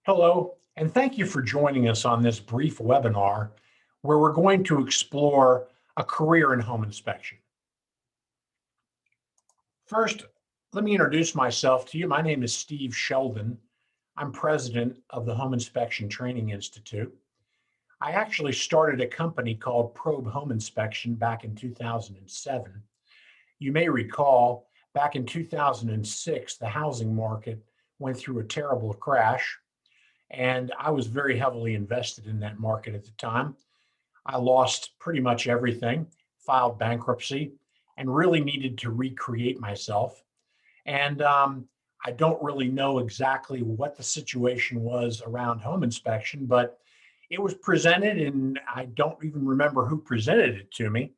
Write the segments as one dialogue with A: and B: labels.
A: Hello, and thank you for joining us on this brief webinar where we're going to explore a career in home inspection. First, let me introduce myself to you. My name is Steve Sheldon. I'm president of the Home Inspection Training Institute. I actually started a company called Probe Home Inspection back in 2007. You may recall back in 2006, the housing market went through a terrible crash. And I was very heavily invested in that market at the time. I lost pretty much everything, filed bankruptcy, and really needed to recreate myself. And I don't really know exactly what the situation was around home inspection, but it was presented, and I don't even remember who presented it to me.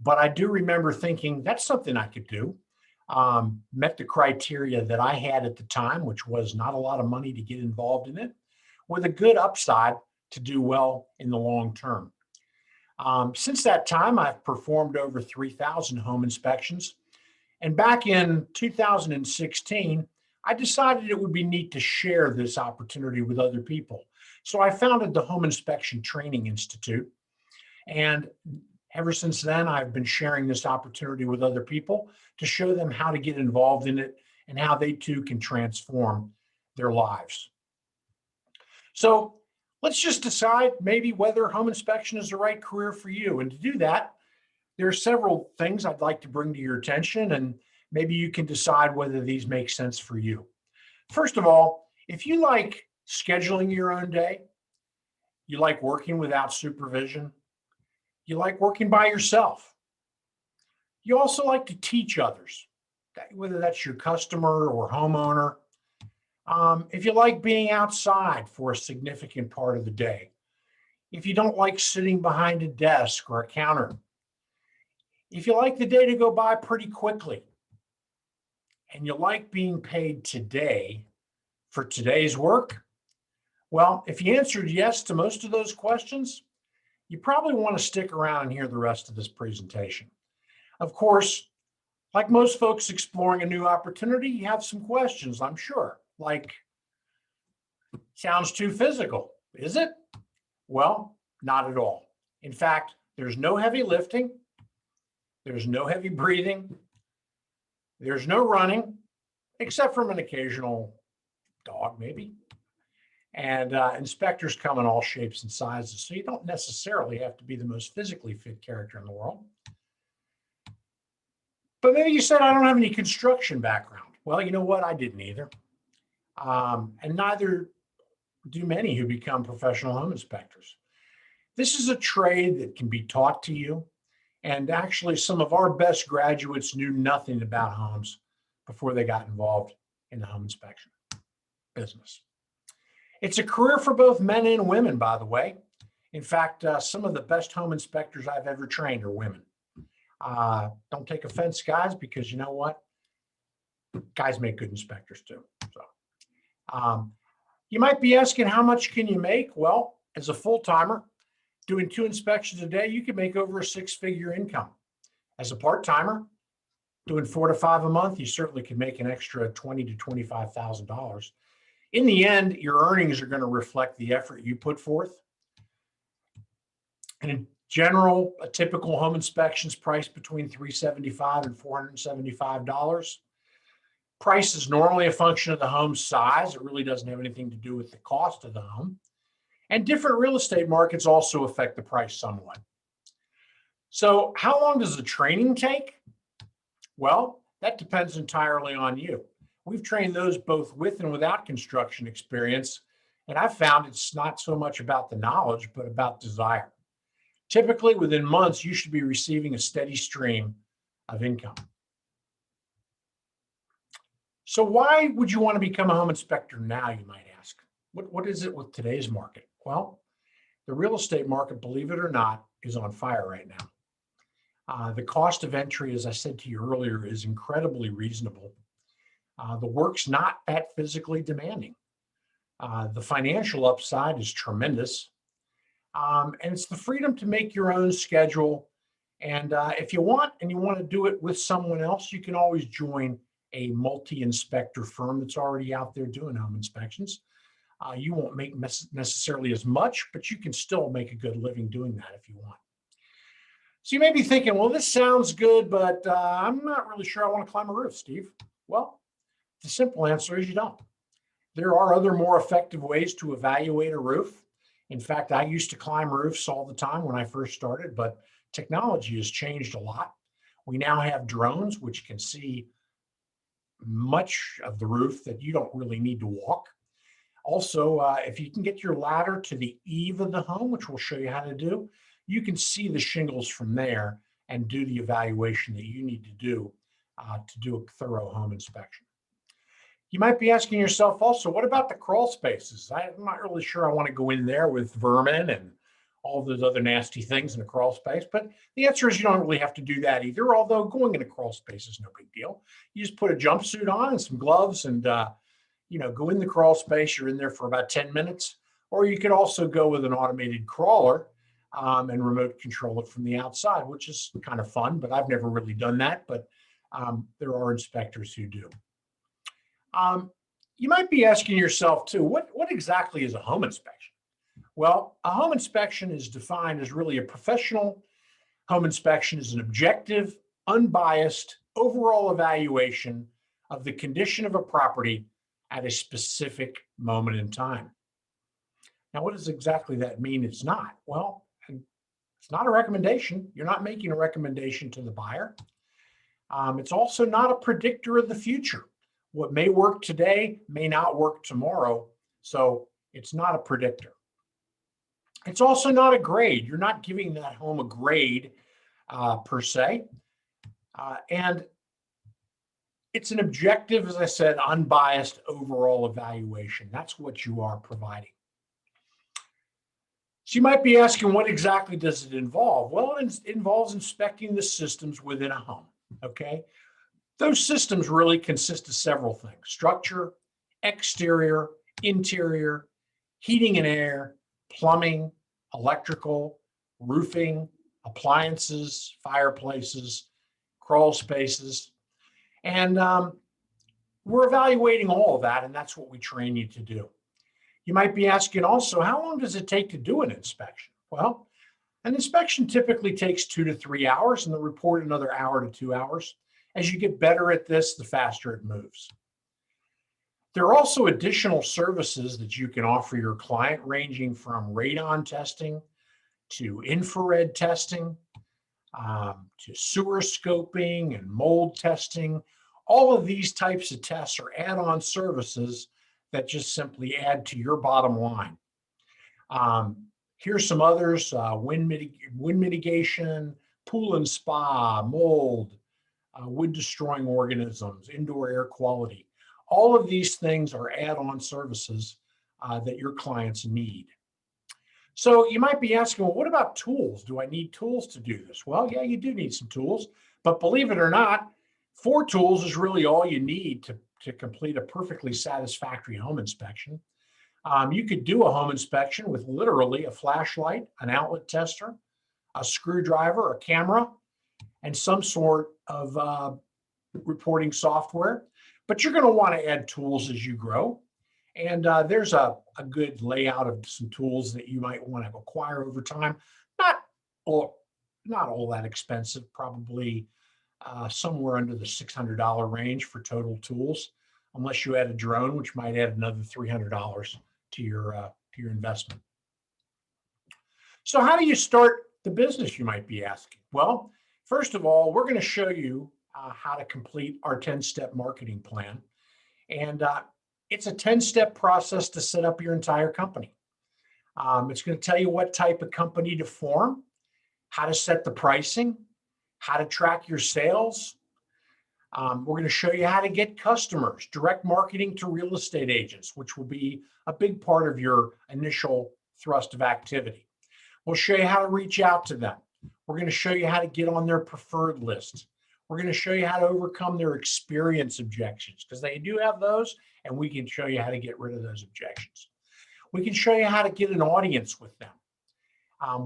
A: But I do remember thinking that's something I could do. Met the criteria that I had at the time, which was not a lot of money to get involved in it, with a good upside to do well in the long term. Since that time, I've performed over 3,000 home inspections. And back in 2016, I decided it would be neat to share this opportunity with other people. So I founded the Home Inspection Training Institute. And ever since then, I've been sharing this opportunity with other people to show them how to get involved in it and how they too can transform their lives. So let's just decide maybe whether home inspection is the right career for you. And to do that, there are several things I'd like to bring to your attention, and maybe you can decide whether these make sense for you. First of all, if you like scheduling your own day, you like working without supervision, you like working by yourself, you also like to teach others, whether that's your customer or homeowner. If you like being outside for a significant part of the day, if you don't like sitting behind a desk or a counter, if you like the day to go by pretty quickly, and you like being paid today for today's work, well, if you answered yes to most of those questions, you probably want to stick around and hear the rest of this presentation. Of course, like most folks exploring a new opportunity, you have some questions, I'm sure. Like, sounds too physical, is it? Well, not at all. In fact, there's no heavy lifting, there's no heavy breathing, there's no running, except from an occasional dog, maybe. And inspectors come in all shapes and sizes, so you don't necessarily have to be the most physically fit character in the world. But maybe you said, I don't have any construction background. Well, you know what? I didn't either. And neither do many who become professional home inspectors. This is a trade that can be taught to you. And actually, some of our best graduates knew nothing about homes before they got involved in the home inspection business. It's a career for both men and women, by the way. In fact, some of the best home inspectors I've ever trained are women. Don't take offense, guys, because you know what? Guys make good inspectors too. So, you might be asking, how much can you make? Well, as a full-timer, doing 2 inspections a day, you can make over a 6-figure income. As a part-timer, doing 4 to 5 a month, you certainly can make an extra $20,000 to $25,000. In the end, your earnings are going to reflect the effort you put forth. And in general, a typical home inspection is priced between $375 and $475. Price is normally a function of the home's size. It really doesn't have anything to do with the cost of the home. And different real estate markets also affect the price somewhat. So how long does the training take? Well, that depends entirely on you. We've trained those both with and without construction experience, and I've found it's not so much about the knowledge, but about desire. Typically, within months, you should be receiving a steady stream of income. So why would you want to become a home inspector now, you might ask? What is it with today's market? Well, the real estate market, believe it or not, is on fire right now. The cost of entry, as I said to you earlier, is incredibly reasonable. The work's not that physically demanding. The financial upside is tremendous. And it's the freedom to make your own schedule. And if you want, and you want to do it with someone else, you can always join a multi-inspector firm that's already out there doing home inspections. You won't make necessarily as much, but you can still make a good living doing that if you want. So you may be thinking, well, this sounds good, but I'm not really sure I want to climb a roof, Steve. Well, the simple answer is you don't. There are other more effective ways to evaluate a roof. In fact, I used to climb roofs all the time when I first started, but technology has changed a lot. We now have drones, which can see much of the roof that you don't really need to walk. Also, if you can get your ladder to the eave of the home, which we'll show you how to do, you can see the shingles from there and do the evaluation that you need to do a thorough home inspection. You might be asking yourself also, what about the crawl spaces? I'm not really sure I want to go in there with vermin and all those other nasty things in a crawl space, but the answer is you don't really have to do that either, although going in a crawl space is no big deal. You just put a jumpsuit on and some gloves and go in the crawl space. You're in there for about 10 minutes, or you could also go with an automated crawler and remote control it from the outside, which is kind of fun, but I've never really done that, but there are inspectors who do. You might be asking yourself too, what exactly is a home inspection? Well, a home inspection is defined as really a professional home inspection is an objective, unbiased, overall evaluation of the condition of a property at a specific moment in time. Now, what does exactly that mean? It's not. Well, it's not a recommendation. You're not making a recommendation to the buyer. It's also not a predictor of the future. What may work today may not work tomorrow. So it's not a predictor. It's also not a grade. You're not giving that home a grade per se. And it's an objective, as I said, unbiased overall evaluation. That's what you are providing. So you might be asking, what exactly does it involve? Well, it involves inspecting the systems within a home, okay? Those systems really consist of several things: structure, exterior, interior, heating and air, plumbing, electrical, roofing, appliances, fireplaces, crawl spaces. And we're evaluating all of that, and that's what we train you to do. You might be asking also, how long does it take to do an inspection? Well, an inspection typically takes 2 to 3 hours, and the report another hour to 2 hours. As you get better at this, the faster it moves. There are also additional services that you can offer your client, ranging from radon testing to infrared testing, to sewer scoping and mold testing. All of these types of tests are add-on services that just simply add to your bottom line. Here's some others: wind mitigation, pool and spa, mold, wood destroying organisms, indoor air quality. All of these things are add-on services that your clients need. So you might be asking, well, what about tools? Do I need tools to do this? Well, yeah, you do need some tools, but believe it or not, 4 tools is really all you need to complete a perfectly satisfactory home inspection. You could do a home inspection with literally a flashlight, an outlet tester, a screwdriver, a camera, and some sort of reporting software. But you're going to want to add tools as you grow. And there's a good layout of some tools that you might want to acquire over time. Not all that expensive, probably somewhere under the $600 range for total tools, unless you add a drone, which might add another $300 to your investment. So how do you start the business, you might be asking? Well, first of all, we're going to show you how to complete our 10-step marketing plan. And it's a 10-step process to set up your entire company. It's going to tell you what type of company to form, how to set the pricing, how to track your sales. We're going to show you how to get customers, direct marketing to real estate agents, which will be a big part of your initial thrust of activity. We'll show you how to reach out to them. We're going to show you how to get on their preferred list. We're going to show you how to overcome their experience objections, because they do have those, and we can show you how to get rid of those objections. We can show you how to get an audience with them.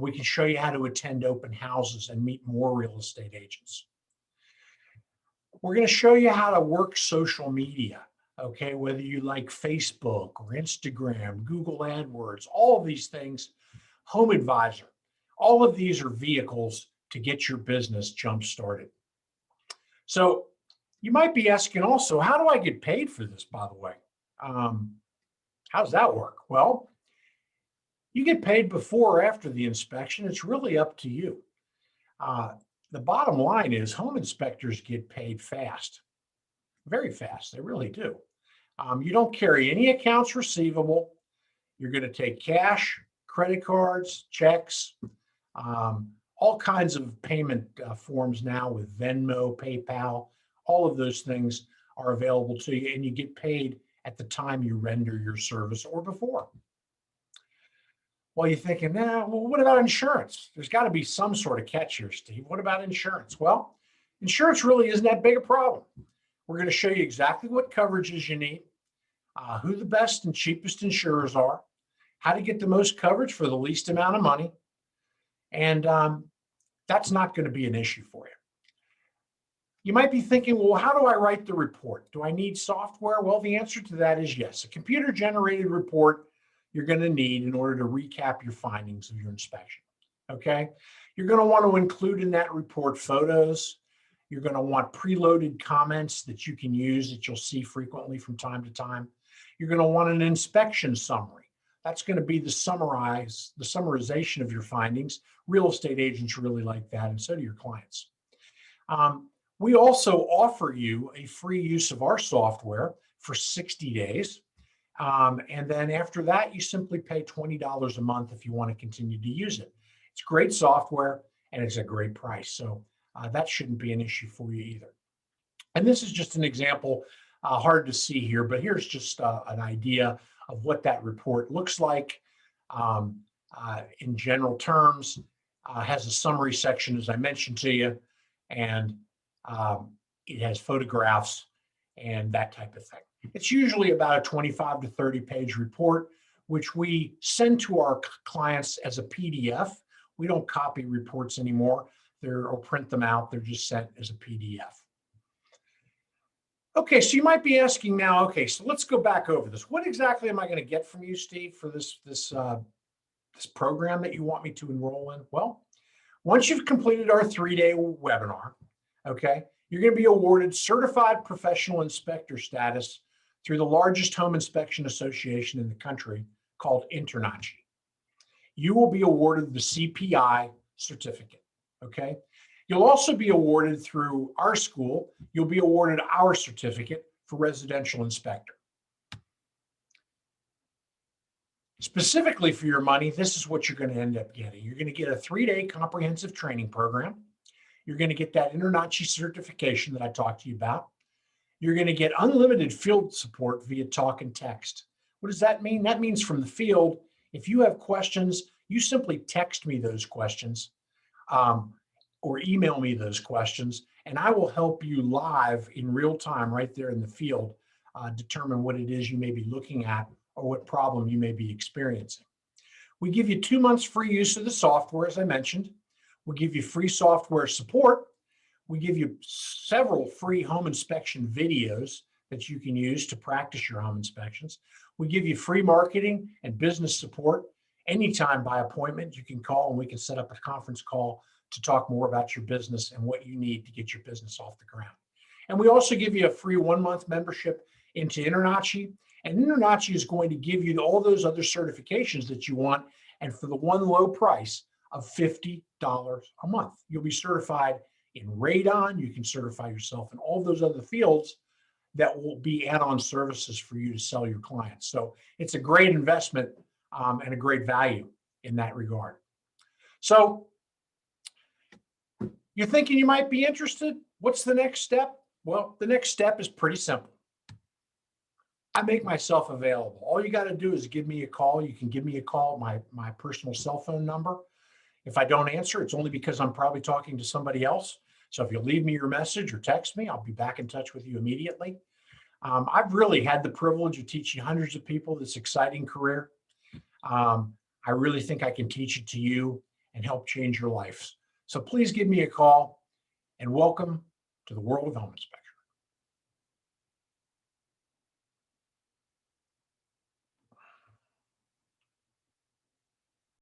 A: We can show you how to attend open houses and meet more real estate agents. We're going to show you how to work social media, Okay, whether you like Facebook or Instagram, Google AdWords, all of these things, Home Advisor, all of these are vehicles to get your business jump started. So you might be asking also, how do I get paid for this, by the way? Um, how does that work? Well, you get paid before or after the inspection. It's really up to you. Uh, the bottom line is home inspectors get paid fast, very fast. They really do. You don't carry any accounts receivable. You're going to take cash, credit cards, checks, all kinds of payment forms now with Venmo, PayPal, all of those things are available to you, and you get paid at the time you render your service or before. Well, you're thinking, well, what about insurance? There's got to be some sort of catch here, Steve. What about insurance? Well, insurance really isn't that big a problem. We're going to show you exactly what coverages you need, who the best and cheapest insurers are, how to get the most coverage for the least amount of money. And that's not going to be an issue for you. You might be thinking, well, how do I write the report? Do I need software? Well, the answer to that is yes. A computer generated report you're going to need in order to recap your findings of your inspection. Okay. You're going to want to include in that report photos. You're going to want preloaded comments that you can use that you'll see frequently from time to time. You're going to want an inspection summary. That's going to be the summarization of your findings. Real estate agents really like that, and so do your clients. We also offer you a free use of our software for 60 days. And then after that, you simply pay $20 a month if you want to continue to use it. It's great software and it's a great price. So that shouldn't be an issue for you either. And this is just an example, hard to see here, but here's just an idea of what that report looks like in general terms. Has a summary section, as I mentioned to you, and it has photographs and that type of thing. It's usually about a 25 to 30 page report, which we send to our clients as a PDF. We don't copy reports anymore or print them out. They're just sent as a PDF. Okay, so you might be asking now, okay, so let's go back over this. What exactly am I going to get from you, Steve, for this program that you want me to enroll in? Well, once you've completed our 3-day webinar, okay, you're going to be awarded certified professional inspector status through the largest home inspection association in the country called InterNACHI. You will be awarded the CPI certificate, okay? You'll also be awarded through our school, you'll be awarded our certificate for residential inspector. Specifically for your money, this is what you're going to end up getting. You're going to get a 3-day comprehensive training program. You're going to get that InterNACHI certification that I talked to you about. You're going to get unlimited field support via talk and text. What does that mean? That means from the field, if you have questions, you simply text me those questions or email me those questions, and I will help you live in real time right there in the field determine what it is you may be looking at or what problem you may be experiencing. We give you 2 months free use of the software, as I mentioned. We give you free software support. We give you several free home inspection videos that you can use to practice your home inspections. We give you free marketing and business support. Anytime by appointment, you can call and we can set up a conference call to talk more about your business and what you need to get your business off the ground. And we also give you a free 1-month membership into InterNACHI. And InterNACHI is going to give you all those other certifications that you want. And for the one low price of $50 a month, you'll be certified in radon. You can certify yourself in all those other fields that will be add-on services for you to sell your clients. So it's a great investment and a great value in that regard. So you're thinking you might be interested. What's the next step? Well, the next step is pretty simple. I make myself available. All you got to do is give me a call. You can give me a call, my personal cell phone number. If I don't answer, it's only because I'm probably talking to somebody else. So if you leave me your message or text me, I'll be back in touch with you immediately. I've really had the privilege of teaching hundreds of people this exciting career. I really think I can teach it to you and help change your life. So please give me a call and welcome to the world of home inspection.